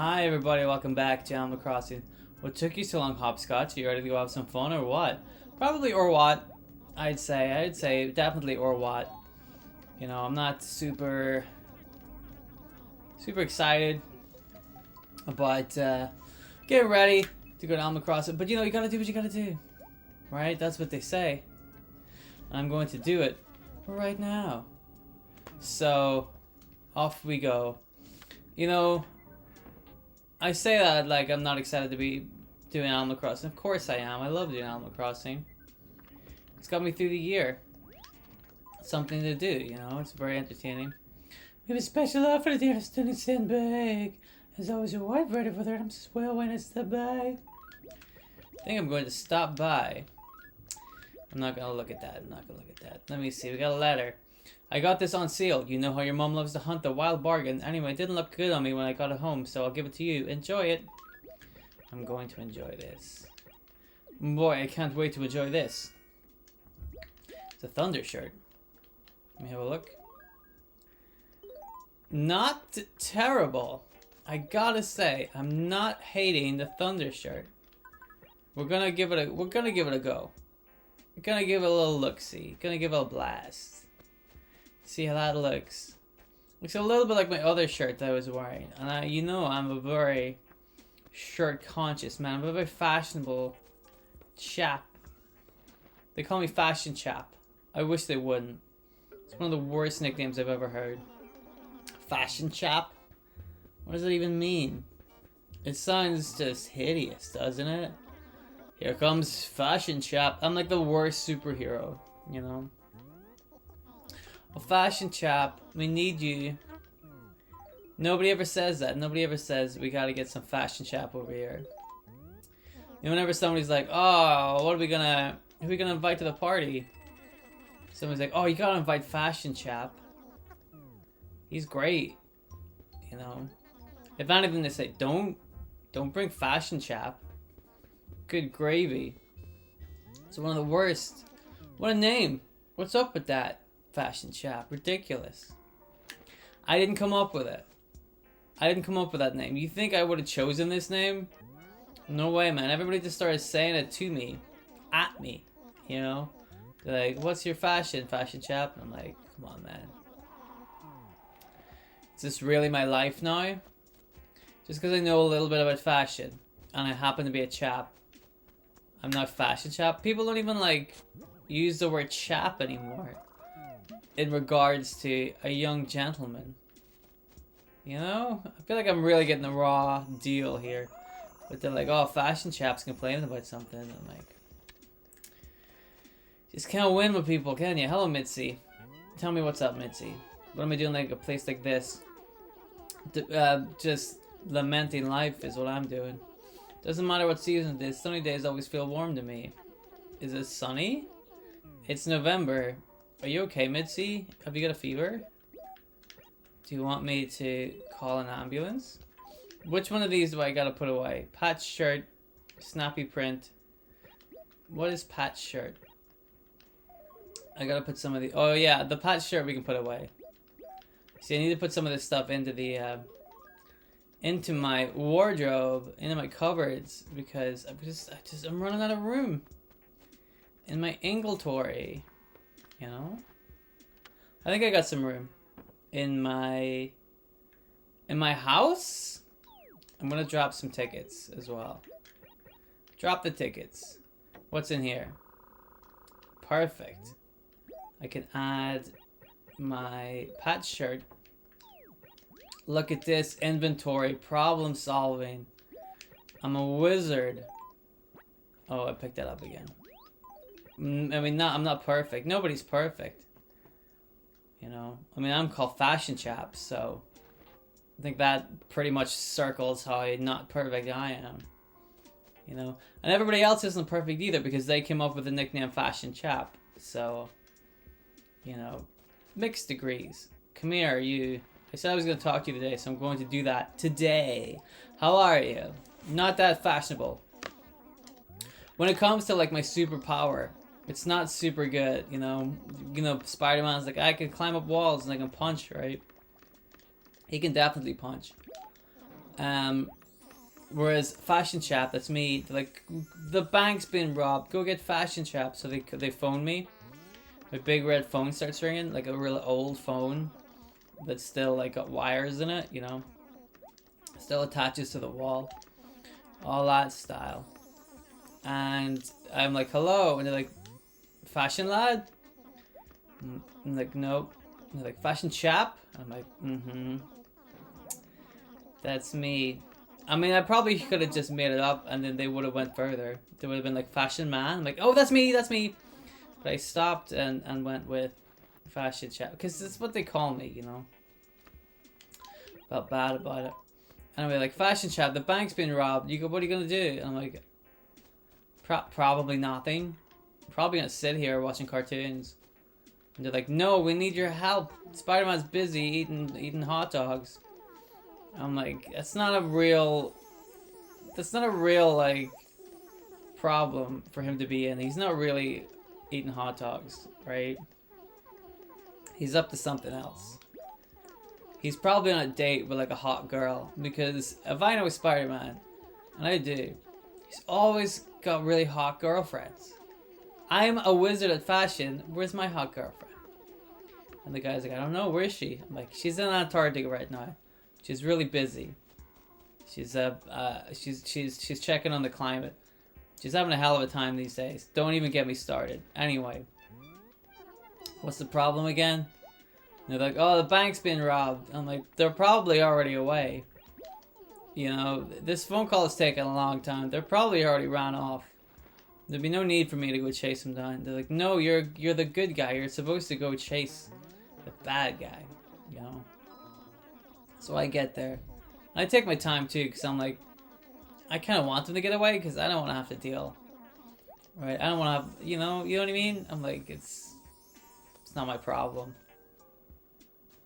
Hi everybody, welcome back to Animal Crossing. What took you so long, Hopscotch? Are you ready to go have some fun or what? Probably or what, I'd say definitely or what. You know, I'm not super excited, but getting ready to go to Animal Crossing. But you know, you gotta do what you gotta do, right? That's what they say. And I'm going to do it right now. So, off we go. You know, I say that like I'm not excited to be doing Animal Crossing. Of course I am. I love doing Animal Crossing. It's got me through the year. Something to do, you know. It's very entertaining. We have a special offer here at Stunning Sandbag. There's always a white ready for there. I'm just well when it's the bag. I think I'm going to stop by. I'm not gonna look at that. Let me see. We got a letter. I got this on sale. You know how your mom loves to hunt the wild bargain. Anyway, it didn't look good on me when I got it home, so I'll give it to you. Enjoy it. I'm going to enjoy this. Boy, I can't wait to enjoy this. It's a Thunder shirt. Let me have a look. Not terrible. I gotta say, I'm not hating the Thunder shirt. We're gonna give it a go. We're gonna give it a little look-see. Gonna give it a blast. See how that looks. Looks a little bit like my other shirt that I was wearing. And you know I'm a very shirt conscious man. I'm a very fashionable chap. They call me Fashion Chap. I wish they wouldn't. It's one of the worst nicknames I've ever heard. Fashion Chap? What does it even mean? It sounds just hideous, doesn't it? Here comes Fashion Chap. I'm like the worst superhero, you know? A Fashion Chap, we need you. Nobody ever says that. Nobody ever says we gotta get some Fashion Chap over here. And whenever somebody's like, oh, who are we gonna invite to the party? Someone's like, oh, you gotta invite Fashion Chap. He's great. You know? If anything, they say, don't bring Fashion Chap. Good gravy. It's one of the worst. What a name. What's up with that? Fashion Chap. Ridiculous. I didn't come up with it. I didn't come up with that name. You think I would have chosen this name? No way, man. Everybody just started saying it to me. At me. You know? They're like, what's your Fashion Chap? And I'm like, come on, man. Is this really my life now? Just because I know a little bit about fashion and I happen to be a chap, I'm not Fashion Chap. People don't even like use the word chap anymore in regards to a young gentleman. You know? I feel like I'm really getting the raw deal here. But they're like, oh, Fashion Chap's complaining about something. I'm like, just can't win with people, can you? Hello, Mitzi. Tell me what's up, Mitzi. What am I doing like a place like this? Just lamenting life is what I'm doing. Doesn't matter what season it is. Sunny days always feel warm to me. Is it sunny? It's November. Are you okay, Mitzi? Have you got a fever? Do you want me to call an ambulance? Which one of these do I gotta put away? Patch shirt, snappy print. What is patch shirt? I gotta put some of the... Oh yeah, the patch shirt we can put away. See, I need to put some of this stuff into the... into my wardrobe, into my cupboards, because I'm running out of room in my inventory. You know? I think I got some room in my house. I'm gonna drop some tickets as well. Drop the tickets. What's in here? Perfect. I can add my patch shirt. Look at this inventory, problem solving. I'm a wizard. Oh, I picked that up again. I mean, I'm not perfect. Nobody's perfect. You know, I mean, I'm called Fashion Chap, so I think that pretty much circles how not perfect I am. You know, and everybody else isn't perfect either because they came up with the nickname Fashion Chap. So, you know, mixed degrees. Come here, you. I said I was going to talk to you today, so I'm going to do that today. How are you? Not that fashionable. When it comes to like my superpower, it's not super good, you know. Spider-Man's like, I can climb up walls and I can punch, right? He can definitely punch. Whereas Fashion Chap, that's me, like, the bank's been robbed. Go get Fashion Chap. So they phone me. My big red phone starts ringing, like a real old phone that's still like got wires in it, you know. Still attaches to the wall. All that style. And I'm like, hello. And they're like, Fashion Lad? I'm like, nope. And they're like, Fashion Chap? I'm like, mm-hmm. That's me. I mean, I probably could have just made it up and then they would have went further. They would have been like, Fashion Man. I'm like, oh, that's me, that's me. But I stopped and went with Fashion Chap. Because it's what they call me, you know. Felt bad about it. Anyway, like, Fashion Chap, the bank's been robbed. You go, what are you going to do? And I'm like, probably nothing. Probably going to sit here watching cartoons. And they're like, no, we need your help. Spider-Man's busy eating hot dogs. I'm like, that's not a real, like, problem for him to be in. He's not really eating hot dogs, right? He's up to something else. He's probably on a date with, like, a hot girl. Because if I know Spider-Man, and I do, he's always got really hot girlfriends. I'm a wizard at fashion. Where's my hot girlfriend? And the guy's like, I don't know. Where is she? I'm like, she's in Antarctica right now. She's really busy. She's checking on the climate. She's having a hell of a time these days. Don't even get me started. Anyway, what's the problem again? And they're like, oh, the bank's been robbed. I'm like, they're probably already away. You know, this phone call has taken a long time. They're probably already ran off. There'd be no need for me to go chase them down. They're like, no, you're the good guy. You're supposed to go chase the bad guy. You know. So I get there. And I take my time too, because I'm like, I kind of want them to get away, because I don't want to have to deal. Right? I don't want to have, you know what I mean? I'm like, it's not my problem.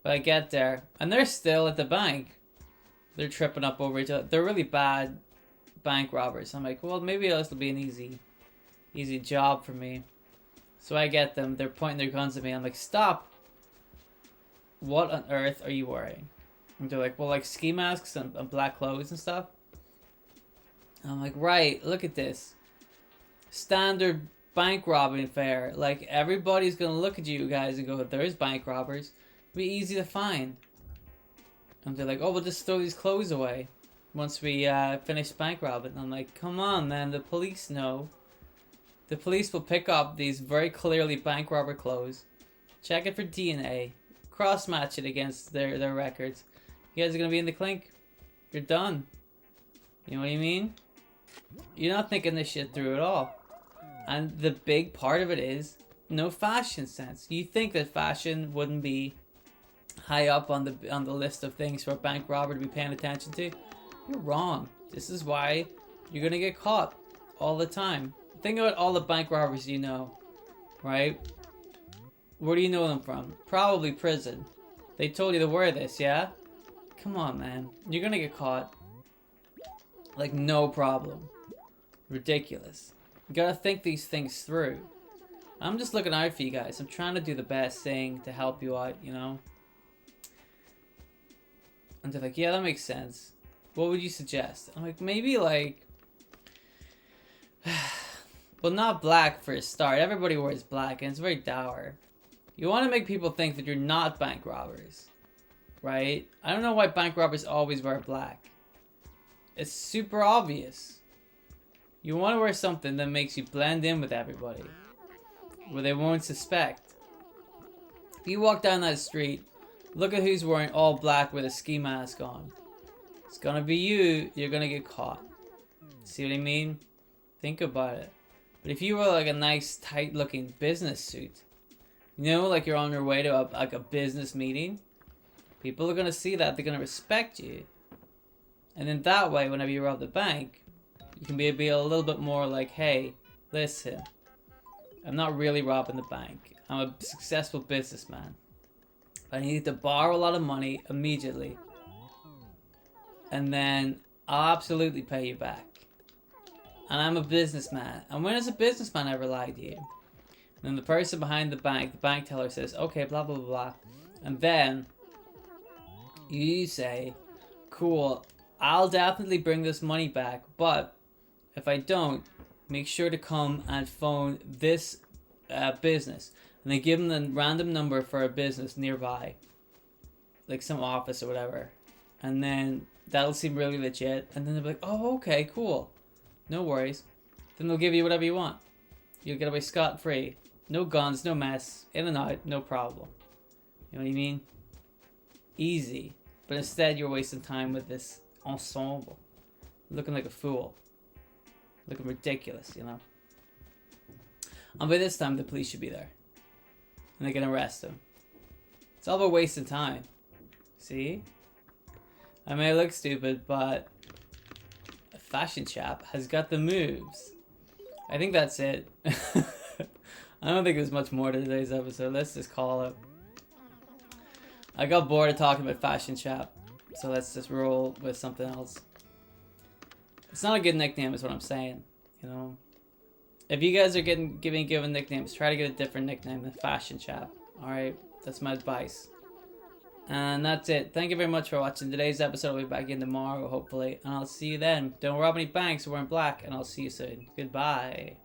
But I get there, and they're still at the bank. They're tripping up over each other. They're really bad bank robbers. I'm like, well, maybe this will be an easy job for me. So I get them. They're pointing their guns at me. I'm like, stop. What on earth are you wearing? And they're like, well, like ski masks and black clothes and stuff. And I'm like, right, look at this. Standard bank robbing fare. Like, everybody's going to look at you guys and go, there's bank robbers. It'll be easy to find. And they're like, oh, we'll just throw these clothes away once we finish bank robbing. And I'm like, come on, man, the police know. The police will pick up these very clearly bank robber clothes, check it for DNA, cross-match it against their records. You guys are going to be in the clink. You're done. You know what I mean? You're not thinking this shit through at all. And the big part of it is no fashion sense. You think that fashion wouldn't be high up on the list of things for a bank robber to be paying attention to? You're wrong. This is why you're going to get caught all the time. Think about all the bank robbers you know, right? Where do you know them from? Probably prison. They told you to wear this, yeah? Come on, man. You're gonna get caught. Like, no problem. Ridiculous. You gotta think these things through. I'm just looking out for you guys. I'm trying to do the best thing to help you out, you know? And they're like, yeah, that makes sense. What would you suggest? I'm like, maybe like... well, not black for a start. Everybody wears black and it's very dour. You want to make people think that you're not bank robbers. Right? I don't know why bank robbers always wear black. It's super obvious. You want to wear something that makes you blend in with everybody. Where they won't suspect. If you walk down that street, look at who's wearing all black with a ski mask on. It's gonna be you. You're gonna get caught. See what I mean? Think about it. But if you wear like a nice tight looking business suit, you know, like you're on your way to a business meeting, people are going to see that. They're going to respect you. And then that way, whenever you rob the bank, you can be a little bit more like, hey, listen, I'm not really robbing the bank. I'm a successful businessman. I need to borrow a lot of money immediately. And then I'll absolutely pay you back. And I'm a businessman. And when has a businessman ever lied to you? And then the person behind the bank teller says, okay, blah, blah, blah, blah. And then you say, cool, I'll definitely bring this money back, but if I don't, make sure to come and phone this business. And they give them the random number for a business nearby, like some office or whatever. And then that'll seem really legit. And then they'll be like, oh, okay, cool. No worries. Then they'll give you whatever you want. You'll get away scot-free. No guns, no mess. In and out, no problem. You know what I mean? Easy. But instead, you're wasting time with this ensemble. Looking like a fool. Looking ridiculous, you know? And by this time, the police should be there. And they can arrest him. It's all about wasting time. See? I may look stupid, but a fashion chap has got the moves. I think that's it. I don't think there's much more to today's episode. Let's just call it. I got bored of talking about fashion chap, so let's just roll with something else. It's not a good nickname, is what I'm saying. You know, if you guys are given nicknames, try to get a different nickname than fashion chap. All right, that's my advice. And that's it. Thank you very much for watching today's episode. I'll be back in tomorrow, hopefully, and I'll see you then. Don't rob any banks. We're in black, and I'll see you soon. Goodbye.